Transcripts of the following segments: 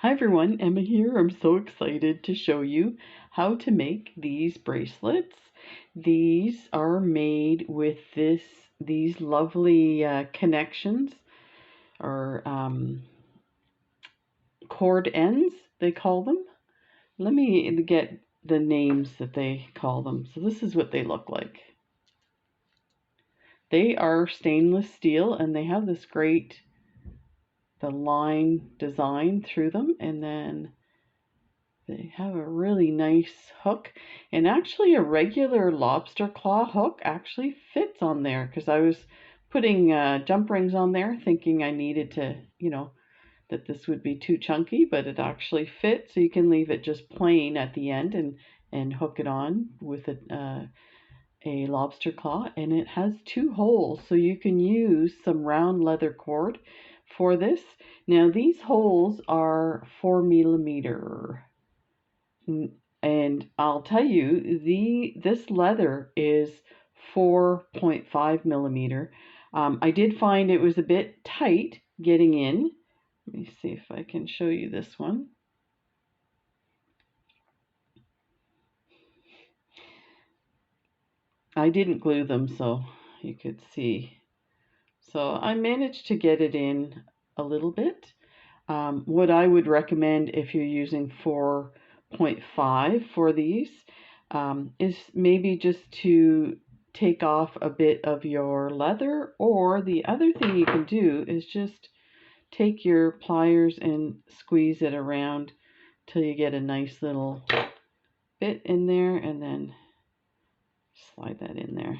Hi everyone, Emma here. I'm so excited to show you how to make these bracelets. These are made with these lovely connections or cord ends, they call them. Let me get the names that they call them. So this is what they look like. They are stainless steel and they have this great the line design through them, and then they have a really nice hook, and actually a regular lobster claw hook actually fits on there because I was putting jump rings on there thinking I needed to, that this would be too chunky, but it actually fits, so you can leave it just plain at the end and hook it on with a lobster claw, and it has two holes, so you can use some round leather cord for this. Now these holes are 4 millimeter. And I'll tell you, this leather is 4.5 millimeter. I did find it was a bit tight getting in. Let me see if I can show you this one. I didn't glue them so you could see. So I managed to get it in a little bit. What I would recommend if you're using 4.5 for these is maybe just to take off a bit of your leather, or the other thing you can do is just take your pliers and squeeze it around till you get a nice little bit in there, and then slide that in there.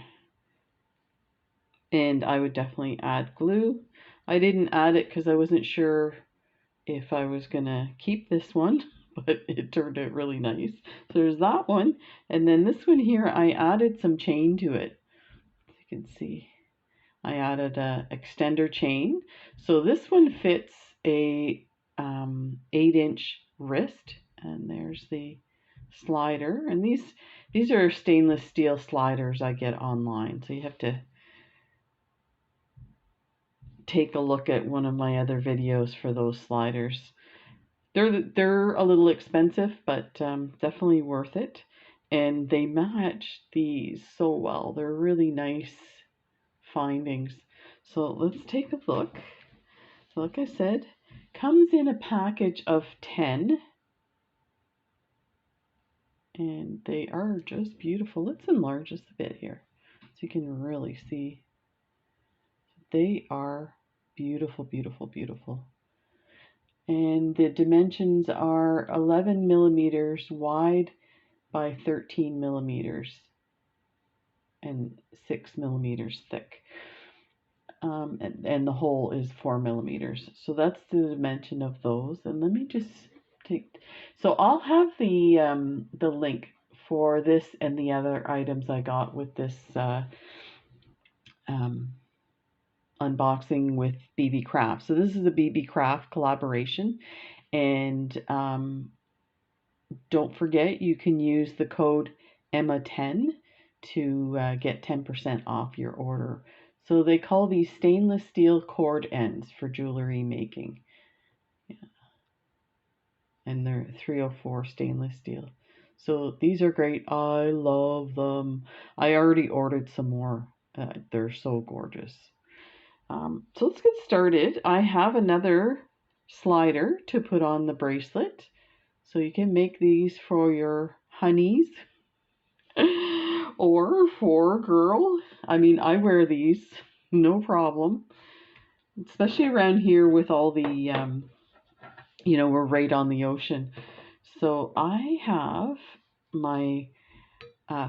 And I would definitely add glue. I didn't add it because I wasn't sure if I was gonna keep this one, but it turned out really nice. So there's that one, and then this one here, I added some chain to it. As you can see, I added a extender chain. So this one fits a 8-inch wrist, and there's the slider. And these are stainless steel sliders I get online, so you have to take a look at one of my other videos for those sliders. They're a little expensive, but definitely worth it. And they match these so well. They're really nice findings. So let's take a look. So like I said, comes in a package of 10. And they are just beautiful. Let's enlarge this a bit here so you can really see. They are beautiful, beautiful, beautiful. And the dimensions are 11 millimeters wide by 13 millimeters and 6 millimeters thick. And the hole is 4 millimeters. So that's the dimension of those. And let me just take, so I'll have the link for this and the other items I got with this unboxing with Beebeecraft. So this is a Beebeecraft collaboration, and don't forget you can use the code EMMA10 to get 10% off your order. So they call these stainless steel cord ends for jewelry making. Yeah. And they're 304 stainless steel. So these are great. I love them. I already ordered some more. They're so gorgeous. So let's get started. I have another slider to put on the bracelet. So you can make these for your honeys or for a girl. I mean, I wear these, no problem. Especially around here with all the, we're right on the ocean. So I have my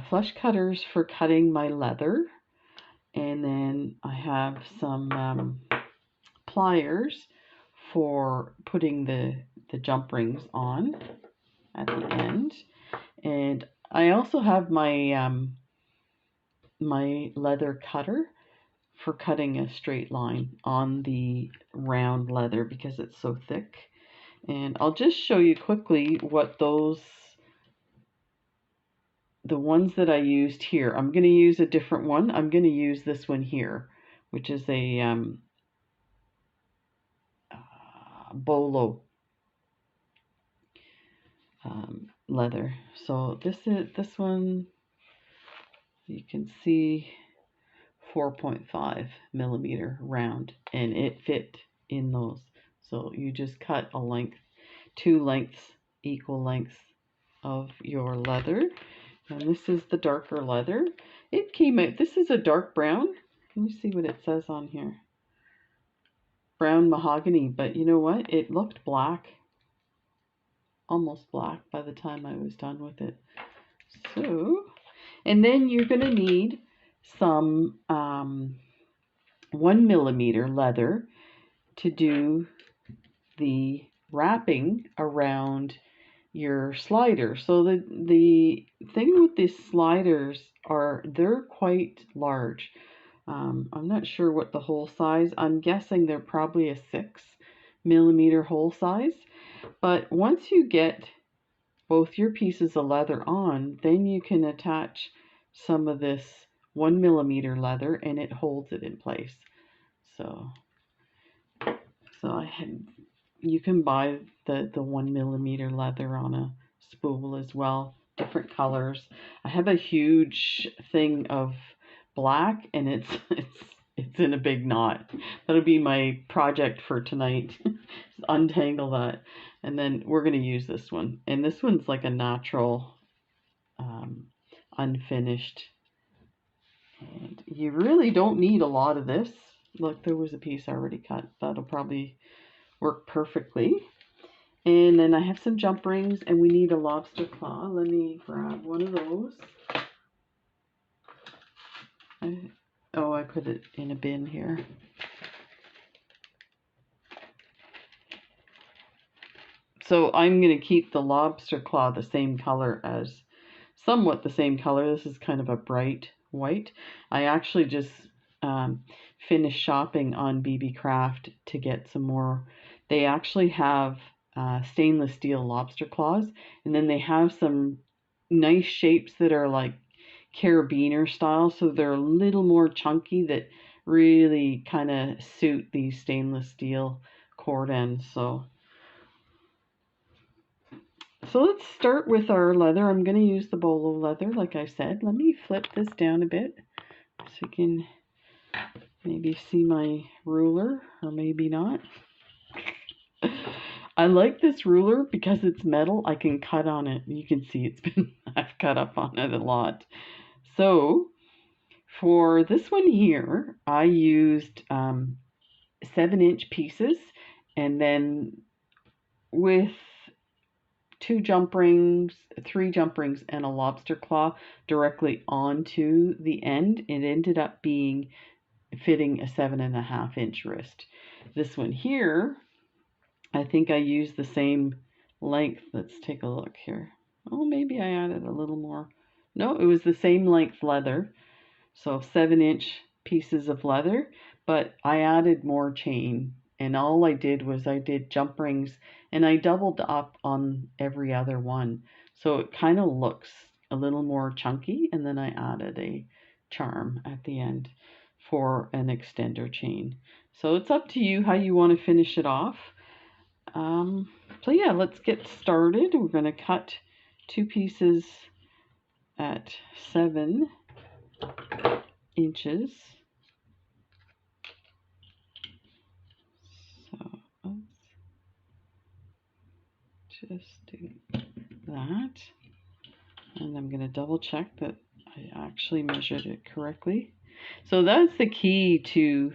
flush cutters for cutting my leather. And then I have some pliers for putting the jump rings on at the end. And I also have my my leather cutter for cutting a straight line on the round leather because it's so thick. And I'll just show you quickly what the ones that I used here. I'm going to use a different one. I'm going to use this one here, which is a bolo. leather. So this one, you can see 4.5 millimeter round, and it fit in those. So you just cut a length, 2 lengths, equal lengths of your leather. And this is the darker leather. It came out, this is a dark brown. Can you see what it says on here? Brown mahogany, but you know what? It looked black, almost black by the time I was done with it. So, and then you're going to need some 1 millimeter leather to do the wrapping around your slider. So the thing with these sliders are they're quite large. I'm not sure what the hole size. I'm guessing they're probably a 6 millimeter hole size. But once you get both your pieces of leather on, then you can attach some of this 1 millimeter leather and it holds it in place. So you can buy the 1 millimeter leather on a spool as well, different colors. I have a huge thing of black, and it's in a big knot. That'll be my project for tonight. Untangle that, and then we're going to use this one. And this one's like a natural, unfinished. And you really don't need a lot of this. Look, there was a piece already cut. That'll probably work perfectly. And then I have some jump rings, and we need a lobster claw. Let me grab one of those. I put it in a bin here. So I'm going to keep the lobster claw the same color as, somewhat the same color. This is kind of a bright white. I actually just finished shopping on Beebeecraft to get some more. They actually have stainless steel lobster claws, and then they have some nice shapes that are like carabiner style, so they're a little more chunky, that really kind of suit these stainless steel cord ends. So let's start with our leather. I'm going to use the bolo leather, like I said. Let me flip this down a bit so you can maybe see my ruler, or maybe not. I like this ruler because it's metal. I can cut on it. You can see I've cut up on it a lot. So for this one here, I used 7-inch pieces, and then with 2 jump rings, 3 jump rings, and a lobster claw directly onto the end, it ended up fitting a 7.5-inch wrist. This one here, I think I used the same length. Let's take a look here. Oh, maybe I added a little more. No, it was the same length leather. So 7-inch pieces of leather, but I added more chain. And all I did was I did jump rings, and I doubled up on every other one. So it kind of looks a little more chunky, and then I added a charm at the end for an extender chain. So it's up to you how you want to finish it off. So yeah, let's get started. We're going to cut 2 pieces at 7 inches. So let's just do that. And I'm going to double check that I actually measured it correctly. So that's the key to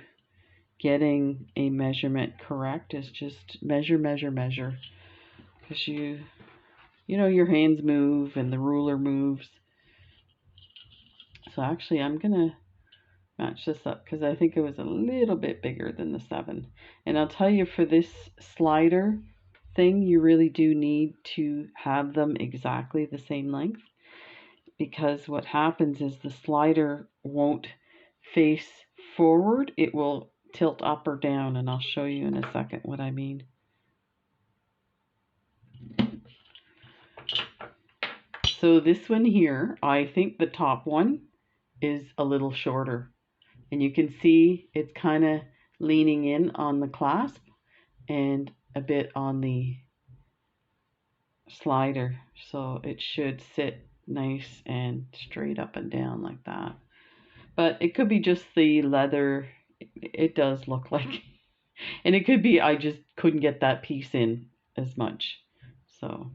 getting a measurement correct, is just measure, measure, measure. Because you know, your hands move and the ruler moves. So actually I'm going to match this up because I think it was a little bit bigger than the 7. And I'll tell you, for this slider thing, you really do need to have them exactly the same length, because what happens is the slider won't face forward. It will tilt up or down, and I'll show you in a second what I mean. So this one here, I think the top one is a little shorter, and you can see it's kind of leaning in on the clasp and a bit on the slider, so it should sit nice and straight up and down like that. But it could be just the leather. It does look like, and it could be I just couldn't get that piece in as much. So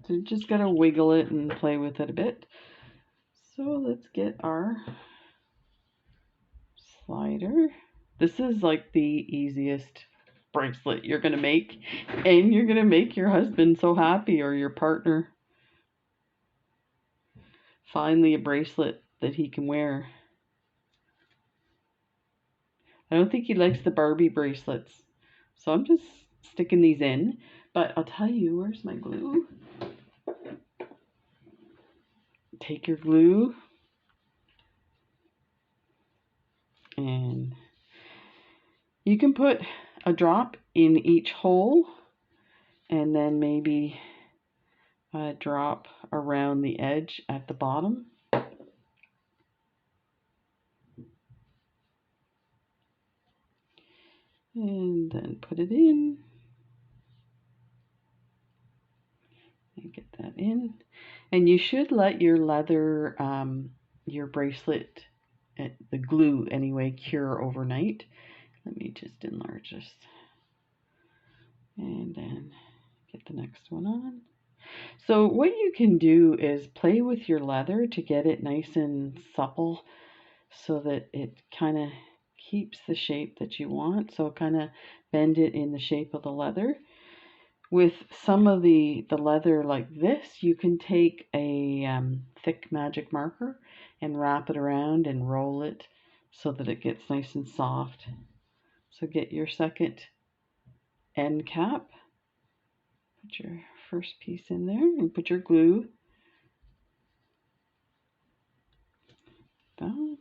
you just gotta wiggle it and play with it a bit. So let's get our slider. This is like the easiest bracelet you're gonna make, and you're gonna make your husband so happy, or your partner. Finally a bracelet that he can wear. I don't think he likes the Barbie bracelets, so I'm just sticking these in. But I'll tell you, where's my glue? Take your glue and you can put a drop in each hole, and then maybe a drop around the edge at the bottom. And then put it in. And get that in. And you should let your leather, your bracelet, the glue anyway, cure overnight. Let me just enlarge this. And then get the next one on. So what you can do is play with your leather to get it nice and supple, so that it kind of keeps the shape that you want. So kind of bend it in the shape of the leather. With some of the leather like this, you can take a thick magic marker and wrap it around and roll it so that it gets nice and soft. So get your second end cap, put your first piece in there, and put your glue. That.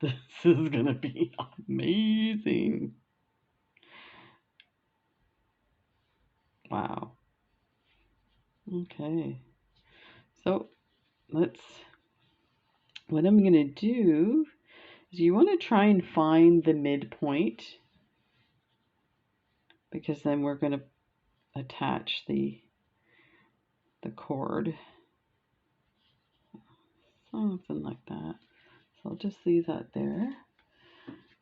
This is gonna be amazing. Wow. Okay. So what I'm gonna do is, you want to try and find the midpoint, because then we're gonna attach the cord. Something like that. So I'll just leave that there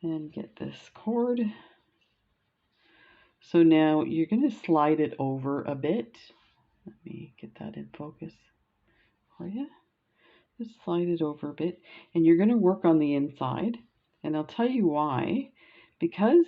and get this cord. So now you're going to slide it over a bit. Let me get that in focus for you. Just slide it over a bit, and you're going to work on the inside. And I'll tell you why. Because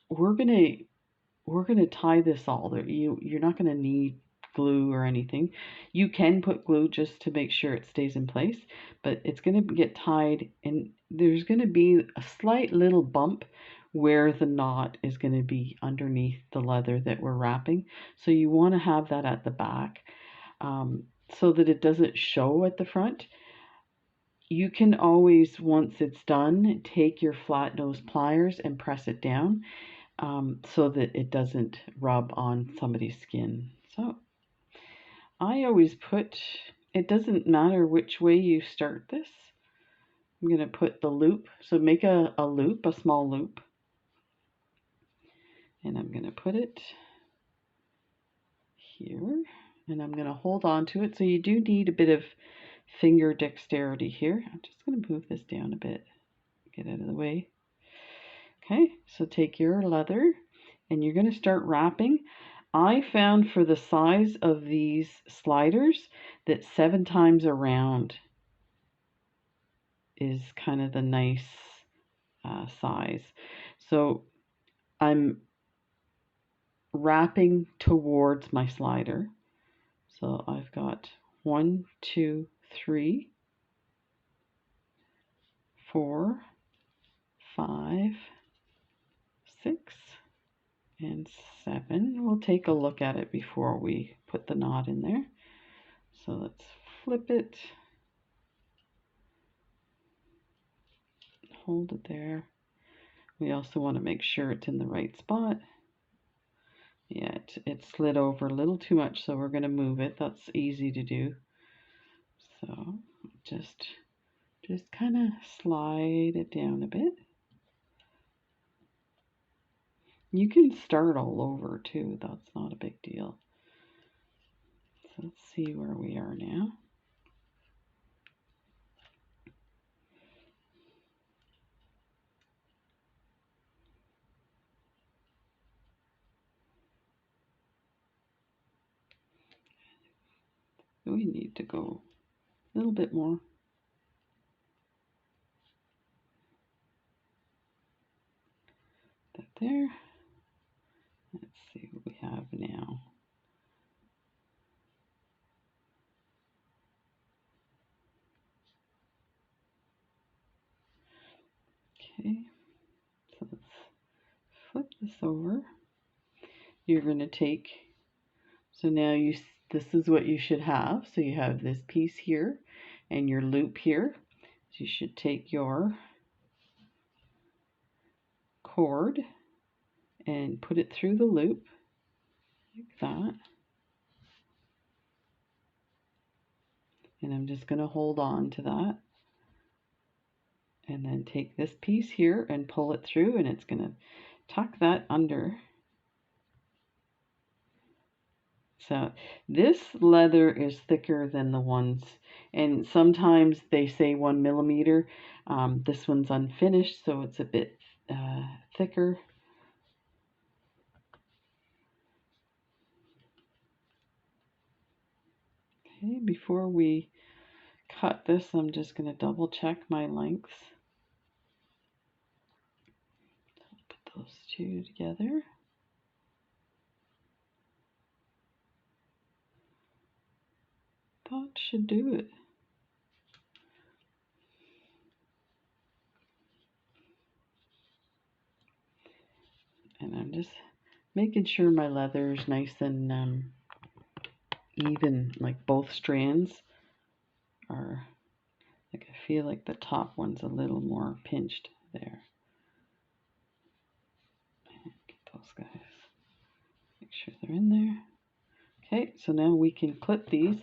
we're gonna tie this all there. You're not gonna need glue or anything. You can put glue just to make sure it stays in place, but it's gonna get tied, and there's gonna be a slight little bump where the knot is gonna be underneath the leather that we're wrapping. So you want to have that at the back, so that it doesn't show at the front. You can always, once it's done, take your flat nose pliers and press it down, so that it doesn't rub on somebody's skin. So I always put, it doesn't matter which way you start this. I'm going to put the loop, so make a loop, a small loop, and I'm going to put it here, and I'm going to hold on to it. So you do need a bit of finger dexterity here. I'm just going to move this down a bit, get out of the way. Okay, so take your leather and you're going to start wrapping. I found for the size of these sliders that 7 times around is kind of the nice size. So I'm wrapping towards my slider. So I've got 1, 2, 3, 4, 5, 6, and 7. We'll take a look at it before we put the knot in there. So let's flip it, hold it there. We also want to make sure it's in the right spot. Yeah, it slid over a little too much, so we're going to move it. That's easy to do. So just kind of slide it down a bit. You can start all over too, that's not a big deal. So let's see where we are now. We need to go a little bit more. That there. Let's see what we have now. Okay, so let's flip this over. You're going to take, so now this is what you should have. So you have this piece here and your loop here. So you should take your cord and put it through the loop like that. And I'm just going to hold on to that. And then take this piece here and pull it through, and it's going to tuck that under. So this leather is thicker than the ones, and sometimes they say 1 millimeter. This one's unfinished, so it's a bit thicker. Okay, before we cut this, I'm just going to double check my lengths. Put those two together. That should do it. And I'm just making sure my leather is nice and even, like both strands are, like I feel like the top one's a little more pinched there. Get those guys, make sure they're in there. Okay, so now we can clip these.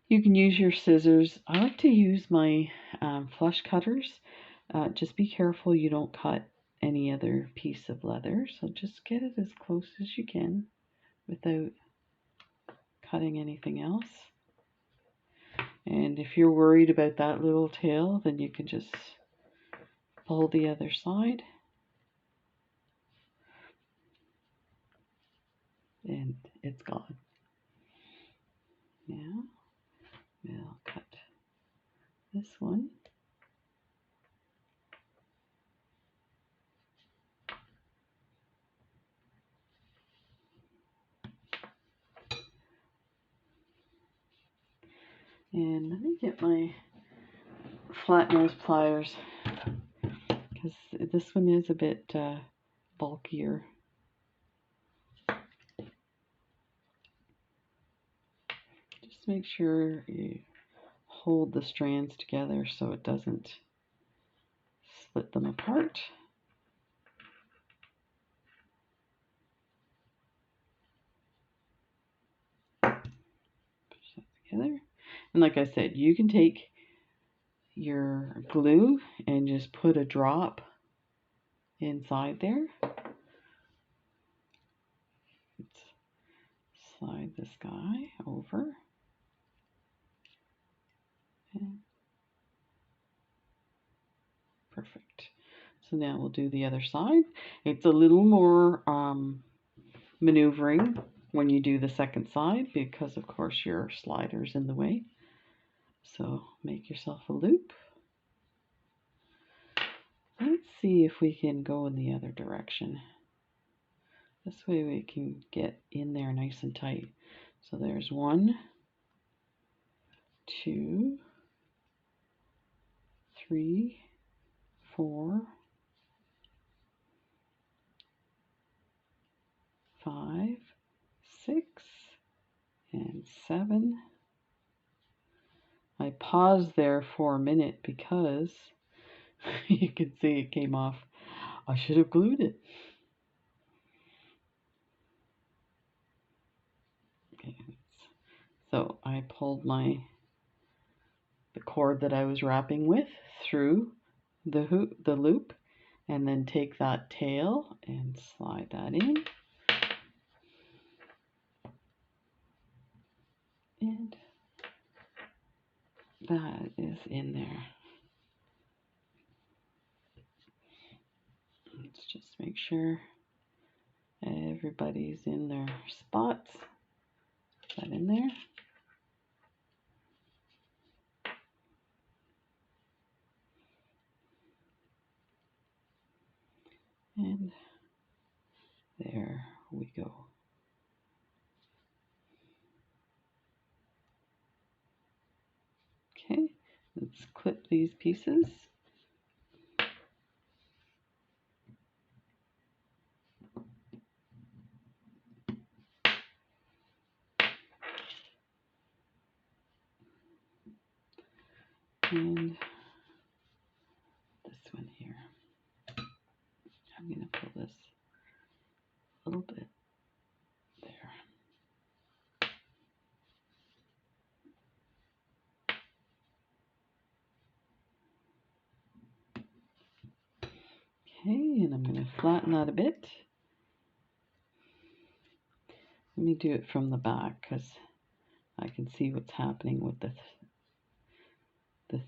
You can use your scissors. I like to use my flush cutters. Just be careful you don't cut any other piece of leather. So just get it as close as you can without cutting anything else. And if you're worried about that little tail, then you can just pull the other side. And it's gone. Now we'll cut this one. And let me get my flat nose pliers, because this one is a bit bulkier. Just make sure you hold the strands together so it doesn't split them apart. Push that together. And like I said, you can take your glue and just put a drop inside there. Let's slide this guy over. Okay. Perfect. So now we'll do the other side. It's a little more maneuvering when you do the second side because of course your slider's in the way. So make yourself a loop. Let's see if we can go in the other direction. This way we can get in there nice and tight. So there's 1, 2, 3, 4, 5, 6, and 7. I paused there for a minute because you can see it came off. I should have glued it. Okay. So I pulled the cord that I was wrapping with through the loop, and then take that tail and slide that in. And that is in there. Let's just make sure everybody's in their spots. Put that in there. And there we go. Okay, let's clip these pieces. And this one here. I'm going to pull this a little bit there. Okay, and I'm going to flatten that a bit. Let me do it from the back because I can see what's happening with the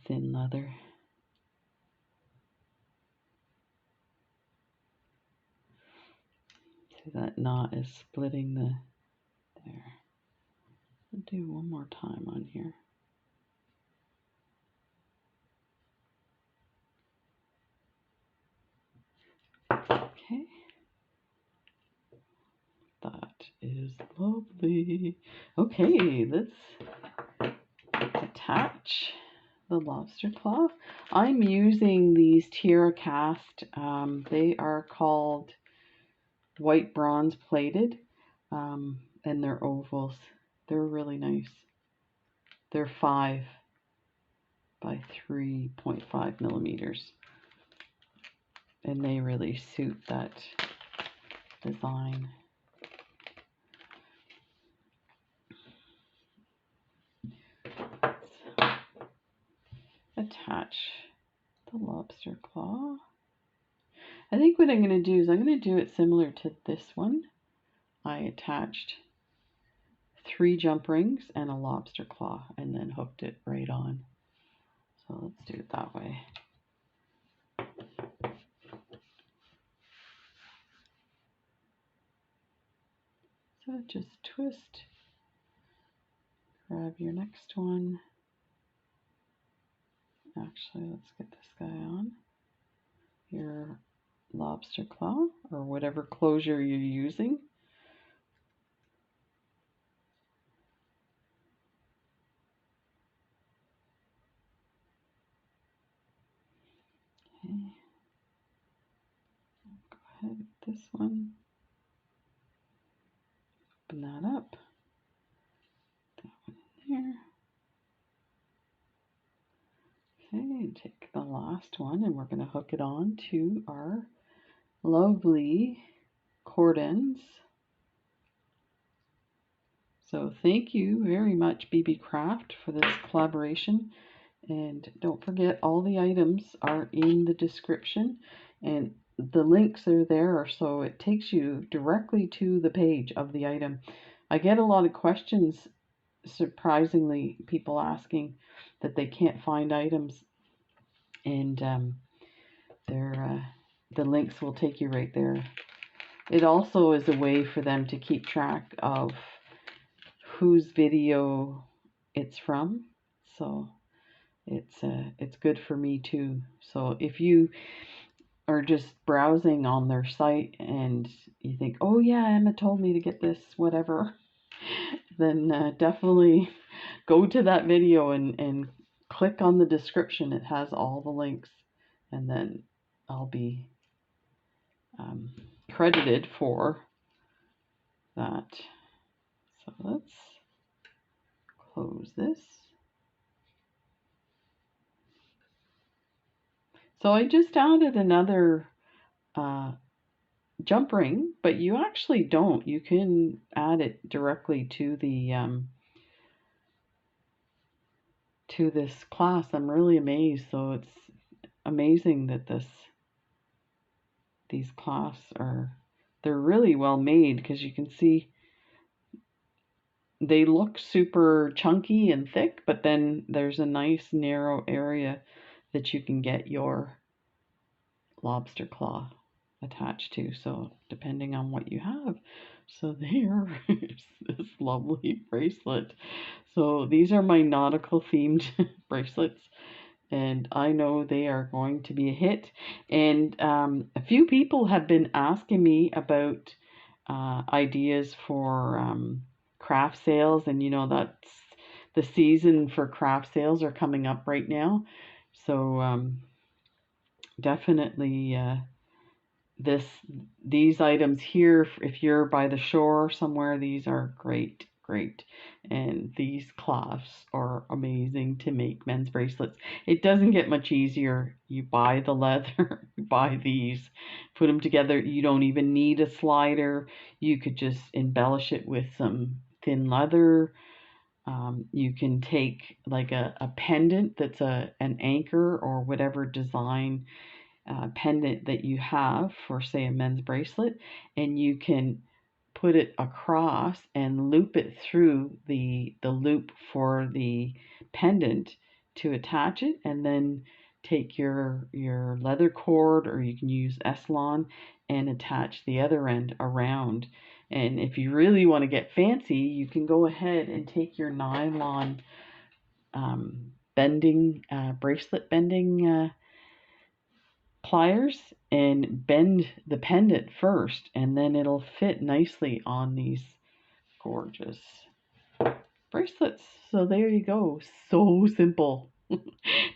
thin leather. See that knot is splitting the there. I'll do one more time on here. Okay. That is lovely. Okay, let's attach the lobster claw. I'm using these Tierra cast. They are called white bronze plated, and they're ovals. They're really nice. They're 5 by 3.5 millimeters, and they really suit that design. Attach the lobster claw. I think what I'm going to do is I'm going to do it similar to this one. I attached 3 jump rings and a lobster claw and then hooked it right on. So let's do it that way. So just twist, grab your next one. Actually, let's get this guy on. Your lobster claw or whatever closure you're using. Okay. Go ahead with this one. Open that up. That one in there. Okay, take the last one and we're going to hook it on to our lovely cord ends. So thank you very much, Beebeecraft, for this collaboration. And don't forget, all the items are in the description and the links are there, so it takes you directly to the page of the item. I get a lot of questions, surprisingly, people asking that they can't find items, and the links will take you right there. It also is a way for them to keep track of whose video it's from, so it's good for me too. So if you are just browsing on their site and you think, oh yeah, Emma told me to get this, whatever, then definitely go to that video and click on the description. It has all the links, and then I'll be credited for that. So let's close this. So I just added another jump ring, but you actually don't. You can add it directly to the to this class. I'm really amazed. So it's amazing that this these clasps they're really well made, because you can see they look super chunky and thick, but then there's a nice narrow area that you can get your lobster claw attached to, so depending on what you have. So there is this lovely bracelet. So these are my nautical themed bracelets, and I know they are going to be a hit. And a few people have been asking me about ideas for craft sales, and that's the season for craft sales are coming up right now. So definitely this these items here, if you're by the shore somewhere, these are great. And these clasps are amazing to make men's bracelets. It doesn't get much easier. You buy the leather, you buy these, put them together. You don't even need a slider. You could just embellish it with some thin leather. You can take like a pendant that's an anchor or whatever design pendant that you have for, say, a men's bracelet, and you can put it across and loop it through the loop for the pendant to attach it, and then take your leather cord, or you can use S-Lon and attach the other end around. And if you really want to get fancy, you can go ahead and take your nylon bending bracelet bending pliers and bend the pendant first, and then it'll fit nicely on these gorgeous bracelets. So there you go. So simple.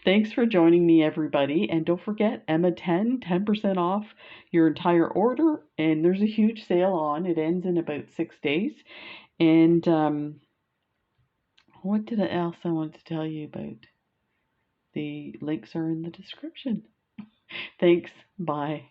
Thanks for joining me, everybody. And don't forget, Emma 10% off your entire order. And there's a huge sale on. It ends in about 6 days. And what else I wanted to tell you about? The links are in the description. Thanks. Bye.